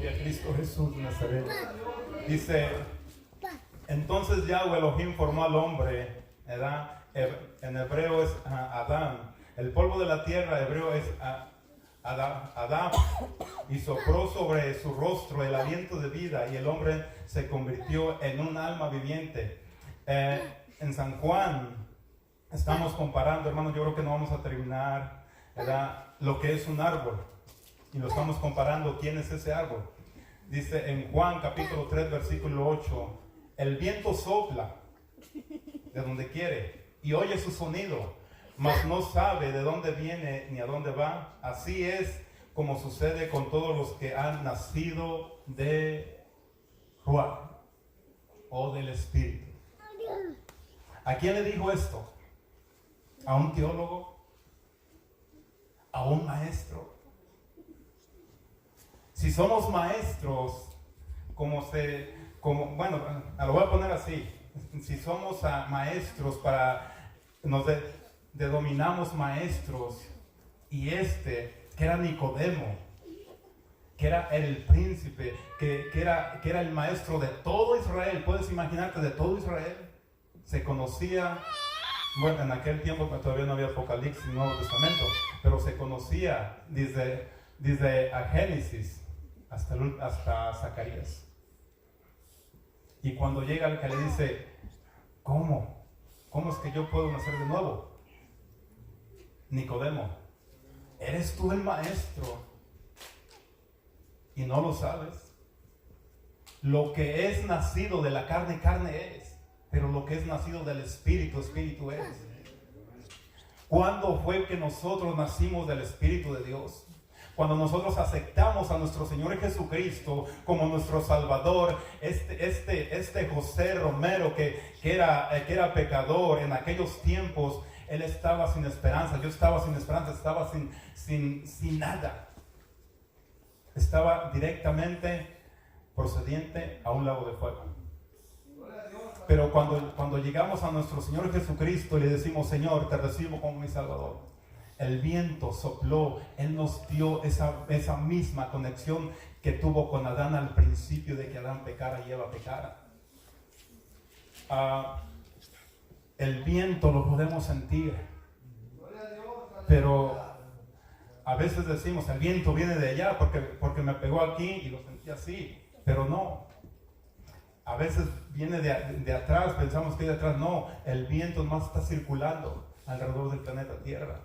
Gloria a Cristo Jesús de Nazaret. Dice, entonces Yahweh Elohim formó al hombre, ¿verdad? En hebreo es Adán. El polvo de la tierra hebreo es Adán. Y sopló sobre su rostro el aliento de vida y el hombre se convirtió en un alma viviente. En San Juan estamos comparando, hermanos, yo creo que no vamos a terminar, ¿verdad?, lo que es un árbol. Y lo estamos comparando, ¿quién es ese árbol? Dice en Juan capítulo 3 versículo 8, el viento sopla de donde quiere y oye su sonido, mas no sabe de dónde viene ni a dónde va. Así es como sucede con todos los que han nacido de Ruach o del Espíritu. ¿A quién le dijo esto? ¿A un teólogo? ¿A un maestro? Si somos maestros, bueno, lo voy a poner así, si somos maestros nos denominamos maestros, y que era Nicodemo, que era el príncipe, que era el maestro de todo Israel, puedes imaginarte, de todo Israel, se conocía, bueno, en aquel tiempo todavía no había Apocalipsis ni Nuevo Testamento, pero se conocía desde Génesis hasta Zacarías. Y cuando llega el que le dice, ¿cómo es que yo puedo nacer de nuevo? Nicodemo, ¿eres tú el maestro y no lo sabes? Lo que es nacido de la carne, carne es, pero lo que es nacido del Espíritu, Espíritu es. ¿Cuándo fue que nosotros nacimos del Espíritu de Dios? Cuando nosotros aceptamos a nuestro Señor Jesucristo como nuestro Salvador. Este José Romero que era pecador en aquellos tiempos, él estaba sin esperanza, yo estaba sin esperanza, estaba sin nada. Estaba directamente procediente a un lago de fuego. Pero cuando llegamos a nuestro Señor Jesucristo y le decimos, Señor, te recibo como mi Salvador, el viento sopló, Él nos dio esa misma conexión que tuvo con Adán al principio de que Adán pecara y Eva pecara. El viento lo podemos sentir, pero a veces decimos, el viento viene de allá porque me pegó aquí y lo sentí así, pero no. A veces viene de atrás, pensamos que de atrás, no, el viento más está circulando alrededor del planeta Tierra.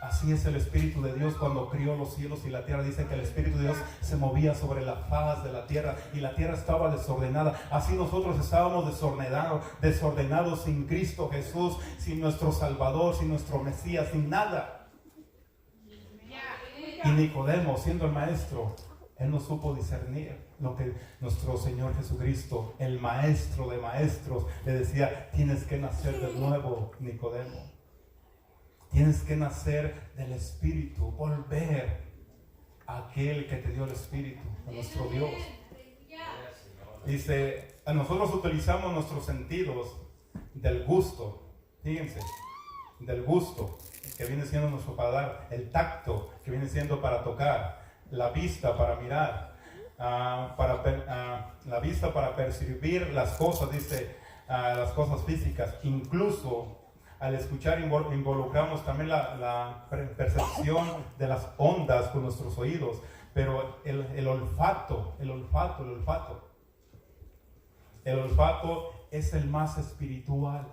Así es el Espíritu de Dios cuando crió los cielos y la tierra. Dice que el Espíritu de Dios se movía sobre la faz de la tierra y la tierra estaba desordenada. Así nosotros estábamos desordenados sin Cristo Jesús, sin nuestro Salvador, sin nuestro Mesías, sin nada. Y Nicodemo, siendo el maestro, él no supo discernir lo que nuestro Señor Jesucristo, el maestro de maestros, le decía: tienes que nacer de nuevo, Nicodemo. Tienes que nacer del Espíritu, volver a aquel que te dio el Espíritu, a nuestro Dios. Dice, nosotros utilizamos nuestros sentidos del gusto, fíjense, del gusto, que viene siendo nuestro paladar, el tacto, que viene siendo para tocar, la vista para mirar, la vista para percibir las cosas, dice, las cosas físicas. Incluso al escuchar involucramos también la percepción de las ondas con nuestros oídos, pero el olfato es el más espiritual.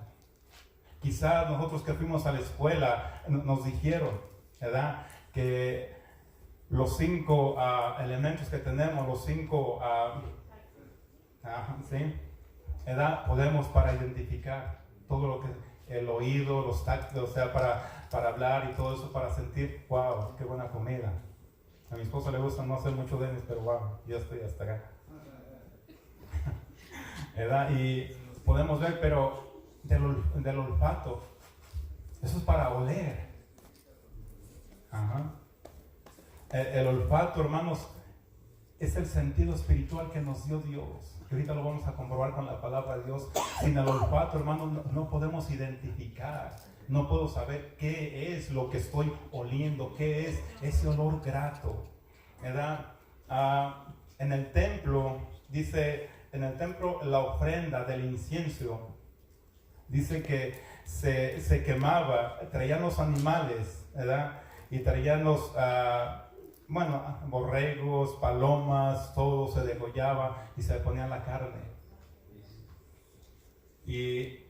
Quizás nosotros que fuimos a la escuela nos dijeron, ¿verdad?, que los 5 elementos que tenemos, los 5, ¿sí?, ¿verdad?, podemos para identificar todo lo que el oído, los táctiles, o sea, para hablar y todo eso, para sentir, wow, qué buena comida. A mi esposa le gusta no hacer mucho de pero wow, ya estoy hasta acá. ¿Verdad? Y podemos ver, pero del olfato, eso es para oler. Ajá. El olfato, hermanos, es el sentido espiritual que nos dio Dios. Que ahorita lo vamos a comprobar con la palabra de Dios. Sin el olfato, hermanos, no podemos identificar. No puedo saber qué es lo que estoy oliendo, qué es ese olor grato, ¿verdad? en el templo, dice, en el templo la ofrenda del incienso, dice que se quemaba, traían los animales, ¿verdad? Y traían los, borregos, palomas, todo se degollaba y se le ponía la carne. Y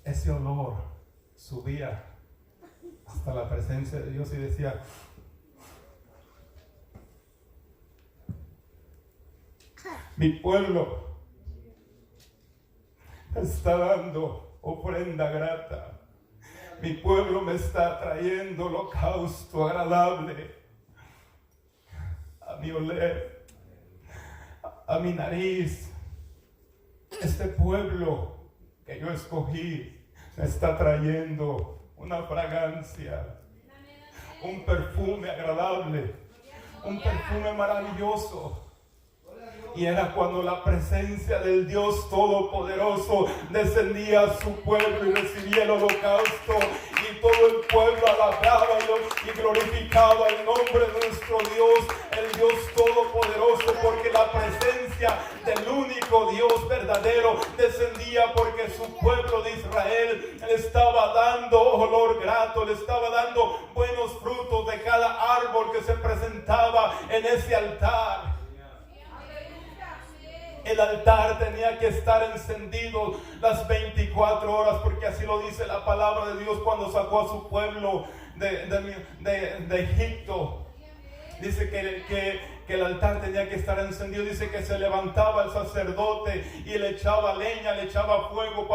ese olor subía hasta la presencia de Dios y decía: mi pueblo me está dando ofrenda grata. Mi pueblo me está trayendo holocausto agradable a mi oler, a mi nariz. Este pueblo que yo escogí me está trayendo una fragancia, un perfume agradable, un perfume maravilloso. Y era cuando la presencia del Dios Todopoderoso descendía a su pueblo y recibía el holocausto, y todo el pueblo alababa y glorificaba el nombre de nuestro Dios, el Dios Todopoderoso, porque la presencia del único Dios verdadero descendía, porque su pueblo de Israel le estaba dando olor grato, le estaba dando buenos frutos de cada árbol que se presentaba en ese altar. El altar tenía que estar encendido las 24 horas, porque así lo dice la palabra de Dios cuando sacó a su pueblo de Egipto. Dice que el altar tenía que estar encendido. Dice que se levantaba el sacerdote y le echaba leña, le echaba fuego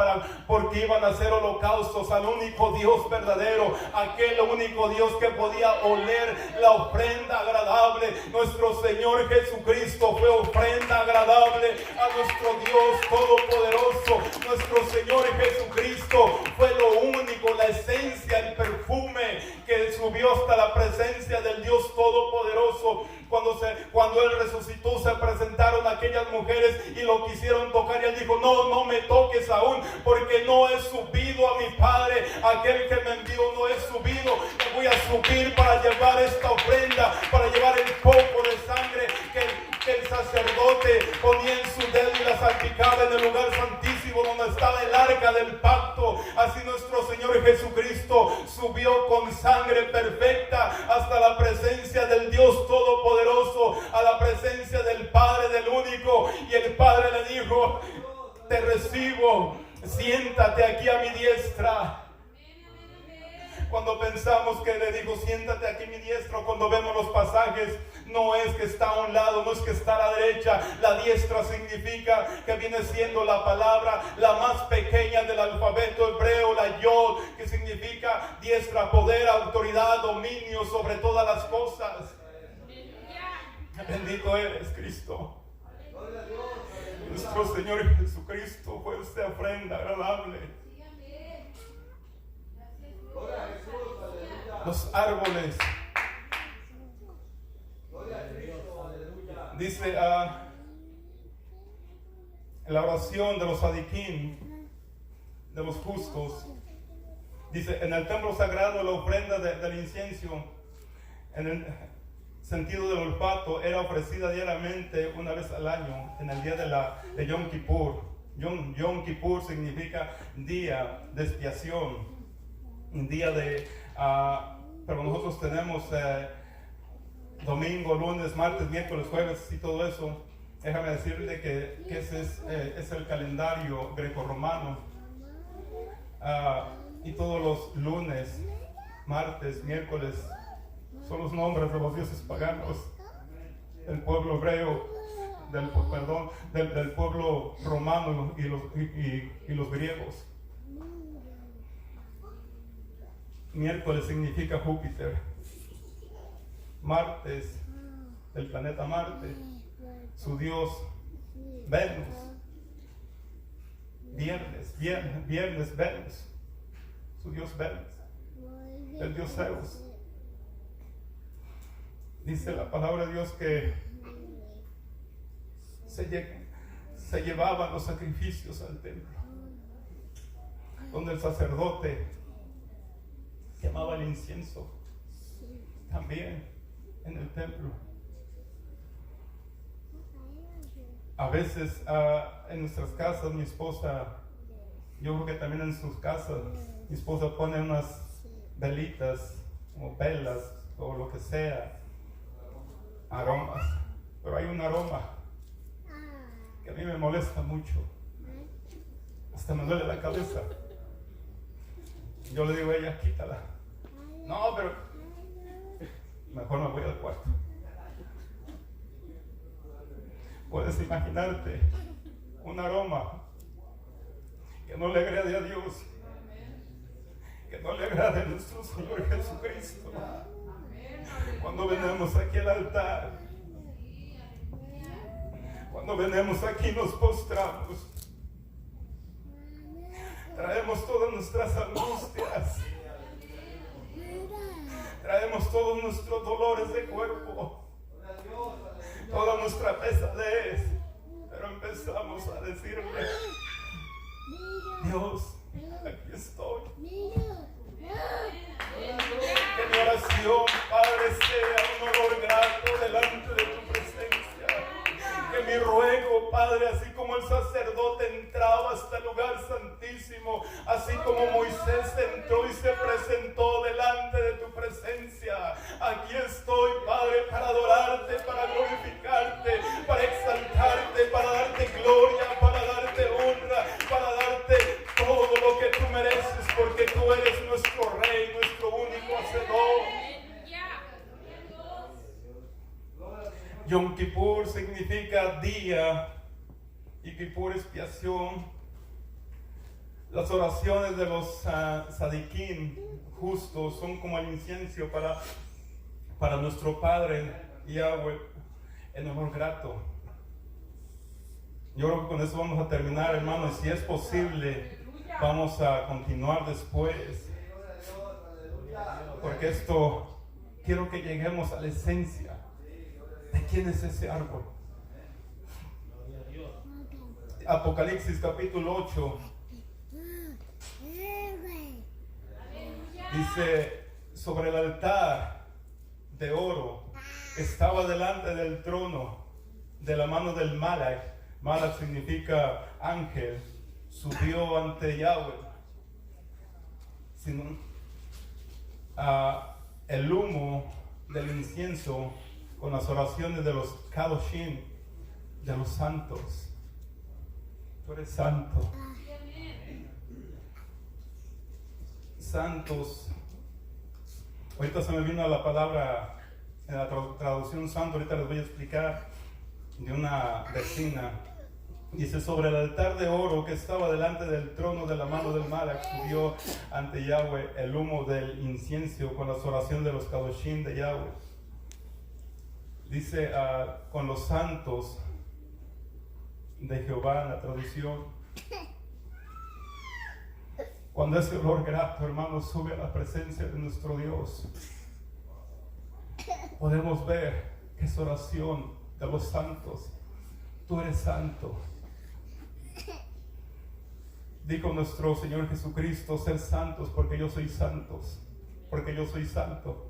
porque iban a hacer holocaustos al único Dios verdadero, aquel único Dios que podía oler la ofrenda agradable. Nuestro Señor Jesucristo fue ofrenda agradable a nuestro Dios Todopoderoso. Nuestro Señor Jesucristo fue lo único, la esencia, el perfume que subió hasta la presencia del Dios Todopoderoso. Cuando Él resucitó, se presentaron aquellas mujeres y lo quisieron tocar, y Él dijo: no me toques aún, porque no he subido a mi Padre. Aquel que me envió no he subido. Me voy a subir para llevar esta ofrenda, para llevar el poco de sangre que el sacerdote ponía en su dedo y la salpicaba en el lugar santísimo donde estaba el arca del pacto. Así nuestro Señor Jesucristo subió con sangre perfecta hasta la presencia del Dios Todopoderoso, a la presencia del Padre, del único. Y el Padre le dijo: te recibo, siéntate aquí a mi diestra. Cuando pensamos que le dijo: siéntate aquí a mi diestra, cuando vemos los pasajes, no es que está a un lado, no es que está a la derecha. La diestra significa que viene siendo la palabra la más pequeña del alfabeto hebreo, la yod, que significa diestra, poder, autoridad, dominio sobre todas las cosas. Bendito eres, Cristo. Nuestro Señor Jesucristo fue esta ofrenda agradable. Los árboles, dice en la oración de los sadiquín, de los justos, dice: en el templo sagrado la ofrenda del incienso, en el sentido del olfato, era ofrecida diariamente una vez al año, en el día de Yom Kippur. Yom Kippur significa día de expiación, un día de pero nosotros tenemos domingo, lunes, martes, miércoles, jueves y todo eso. Déjame decirle que ese es el calendario grecorromano, y todos los lunes, martes, miércoles son los nombres de los dioses paganos del pueblo hebreo, del pueblo romano y los griegos. Miércoles significa Júpiter, martes del planeta Marte, su dios Venus, viernes Venus, su dios Venus, el dios Zeus. Dice la palabra de Dios que se llevaban los sacrificios al templo, donde el sacerdote quemaba el incienso. También en el templo A veces en nuestras casas, mi esposa, yo creo que también en sus casas, mi esposa pone unas velitas o velas o lo que sea, aromas, pero hay un aroma que a mí me molesta mucho, hasta me duele la cabeza. Yo le digo a ella, quítala. No, pero mejor me voy al cuarto. Puedes imaginarte un aroma que no le agrade a Dios, que no le agrade a nuestro Señor Jesucristo. Cuando venimos aquí al altar, cuando venimos aquí nos postramos, traemos todas nuestras angustias, traemos todos nuestros dolores de cuerpo, toda nuestra pesadez, pero empezamos a decirle, Dios, aquí estoy. Que mi oración, Padre, sea un olor grato delante de tu presencia. Que mi ruego, Padre, así como el sacerdote entraba hasta el lugar santísimo, así como Moisés entró y se presentó delante de tu presencia, aquí estoy, Padre, para adorarte, para glorificarte, para exaltarte, para darte gloria, para darte honra, para darte todo lo que tú mereces, porque tú eres nuestro Rey, nuestro único Hacedor. Yom Kippur significa día y Kippur expiación. Las oraciones de los tzadikim justos son como el incienso para nuestro Padre Yahweh, en olor grato. Yo creo que con eso vamos a terminar, hermanos. Si es posible, vamos a continuar después, porque esto, quiero que lleguemos a la esencia de quién es ese árbol. Apocalipsis capítulo 8 dice, sobre el altar de oro estaba delante del trono, de la mano del Malach. Malach significa ángel. Subió ante Yahweh. El humo del incienso con las oraciones de los Kadoshim, de los santos. Tú eres santo. Santos. Ahorita se me vino la palabra en la traducción santo. Ahorita les voy a explicar de una vecina. Dice, sobre el altar de oro que estaba delante del trono de la mano del Malach, subió ante Yahweh el humo del incienso con las oraciones de los Kadoshim de Yahweh. Dice, con los santos de Jehová, en la traducción. Cuando ese olor grato, hermanos, sube a la presencia de nuestro Dios, podemos ver que es oración de los santos. Tú eres santo. Dijo nuestro Señor Jesucristo, ser santos porque yo soy santos, porque yo soy santo.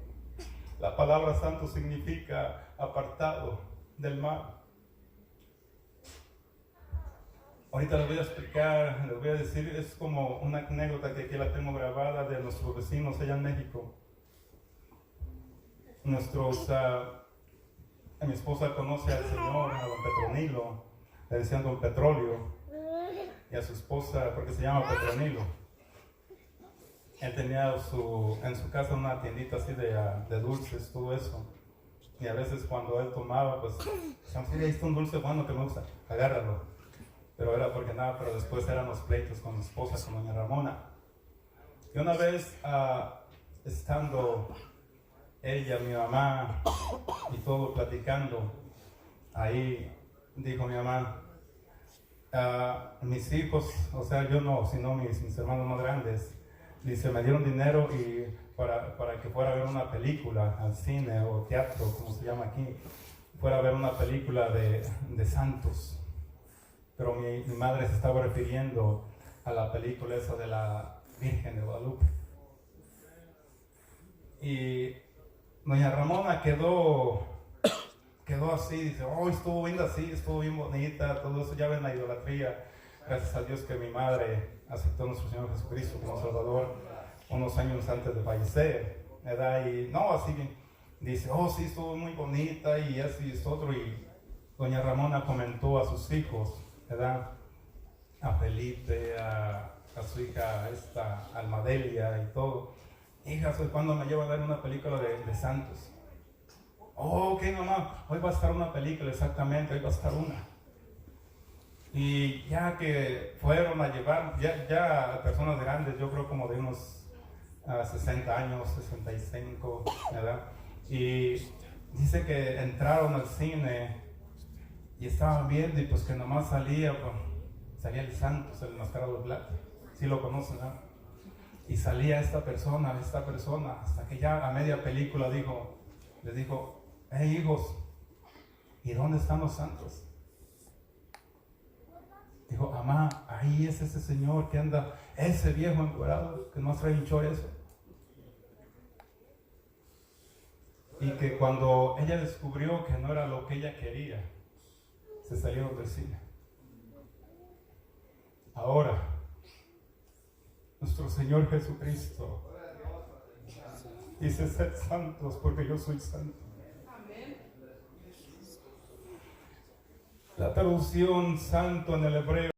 La palabra santo significa apartado del mal. Ahorita les voy a explicar, les voy a decir, es como una anécdota que aquí la tengo grabada de nuestros vecinos allá en México. Mi esposa conoce al Señor, a don Petronilo, le decían don Petróleo, y a su esposa, porque se llama Petronilo. Él tenía en su casa una tiendita así de dulces, todo eso. Y a veces cuando él tomaba, pues, decíamos, ahí está un dulce bueno que me gusta, agárralo. Pero era porque nada, pero después eran los pleitos con su esposa, con doña Ramona. Y una vez, estando ella, mi mamá y todo platicando, ahí dijo mi mamá, mis hijos, o sea, yo no, sino mis hermanos más grandes, dice, me dieron dinero y para que fuera a ver una película al cine o teatro, como se llama aquí, fuera a ver una película de santos. Pero mi madre se estaba refiriendo a la película esa de la Virgen de Guadalupe. Y doña Ramona quedó quedó así, dice, oh, estuvo bien así, estuvo bien bonita, todo eso, ya ven la idolatría. Gracias a Dios que mi madre aceptó a nuestro Señor Jesucristo como Salvador unos años antes de fallecer, ¿verdad? Y no, así dice, oh, sí, estuvo muy bonita y así es otro. Y doña Ramona comentó a sus hijos, ¿verdad? A Felipe, a su hija esta, Almadelia y todo. Hija, ¿cuándo me lleva a ver una película de santos? Oh, ok, mamá, hoy va a estar una película, exactamente, hoy va a estar una. Y ya que fueron a llevar, ya personas grandes, yo creo como de unos 60 años, 65, ¿verdad? Y dice que entraron al cine y estaban viendo y pues que nomás salía el Santos, el Enmascarado de Plata. Sí lo conocen, ¿no? Y salía esta persona, hasta que ya a media película les dijo, hey hijos, ¿y dónde están los santos? Dijo, mamá, ahí es ese señor que anda, ese viejo encuerado que nos trae un chorizo. Y que cuando ella descubrió que no era lo que ella quería, se salieron del cine. Ahora, nuestro Señor Jesucristo dice, sed santos porque yo soy santo. La traducción santo en el hebreo